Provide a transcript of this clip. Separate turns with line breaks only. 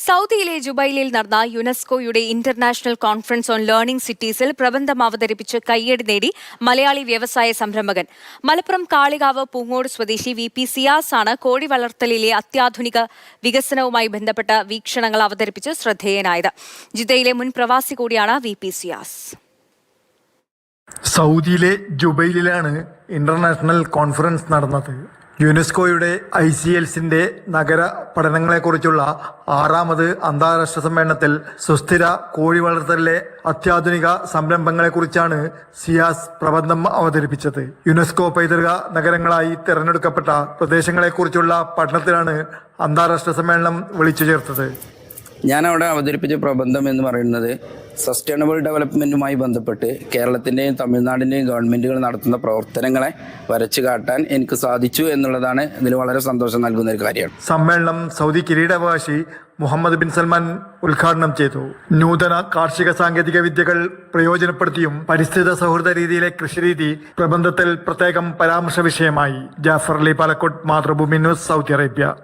സൗദിയിലെ ജുബൈലിൽ നടന്ന യുനെസ്കോയുടെ ഇന്റർനാഷണൽ കോൺഫറൻസ് ഓൺ ലേണിംഗ് സിറ്റീസിൽ പ്രബന്ധം അവതരിപ്പിച്ച് കയ്യടി നേടി മലയാളി വ്യവസായ സംരംഭകൻ. മലപ്പുറം കാളികാവ് പൂങ്ങോട് സ്വദേശി VP സിയാസ് ആണ് കോഴി വളർത്തലിലെ അത്യാധുനിക വികസനവുമായി ബന്ധപ്പെട്ട വീക്ഷണങ്ങൾ അവതരിപ്പിച്ച് ശ്രദ്ധേയനായത്. ജിദ്ദയിലെ മുൻ പ്രവാസി കൂടിയാണ് VP സിയാസ്.
സൗദിയിലെ ജുബൈലിലാണ് ഇന്റർനാഷണൽ കോൺഫറൻസ് നടന്നത്. യുനെസ്കോയുടെ ICLSന്റെ നഗര പഠനങ്ങളെക്കുറിച്ചുള്ള 6ാമത് അന്താരാഷ്ട്ര സമ്മേളനത്തിൽ സുസ്ഥിര കോഴി വളർത്തലിലെ അത്യാധുനിക സംരംഭങ്ങളെക്കുറിച്ചാണ് സിയാസ് പ്രബന്ധം അവതരിപ്പിച്ചത്. യുനെസ്കോ പൈതൃക നഗരങ്ങളായി തിരഞ്ഞെടുക്കപ്പെട്ട പ്രദേശങ്ങളെക്കുറിച്ചുള്ള പഠനത്തിലാണ് അന്താരാഷ്ട്ര സമ്മേളനം വിളിച്ചു ചേർത്തത്.
ഞാൻ അവിടെ അവതരിപ്പിച്ച പ്രബന്ധം എന്ന് പറയുന്നത് സസ്റ്റൈനബിൾ ഡെവലപ്മെന്റുമായി ബന്ധപ്പെട്ട് കേരളത്തിൻ്റെയും തമിഴ്നാടിൻ്റെയും ഗവൺമെന്റുകൾ നടത്തുന്ന പ്രവർത്തനങ്ങളെ വരച്ചു കാട്ടാൻ എനിക്ക് സാധിച്ചു എന്നുള്ളതാണ് ഇതിൽ വളരെ സന്തോഷം നൽകുന്ന ഒരു കാര്യമാണ്.
സമ്മേളനം സൗദി കിരീടാവകാശി മുഹമ്മദ് ബിൻ സൽമാൻ ഉദ്ഘാടനം ചെയ്തു. നൂതന കാർഷിക സാങ്കേതിക വിദ്യകൾ പ്രയോജനപ്പെടുത്തിയും പരിസ്ഥിതി സൗഹൃദ രീതിയിലെ കൃഷിരീതി പ്രബന്ധത്തിൽ പ്രത്യേകം പരാമർശ വിഷയമായി. Jafar Ali Palakkode, Mathrubhumi news, Saudi Arabia.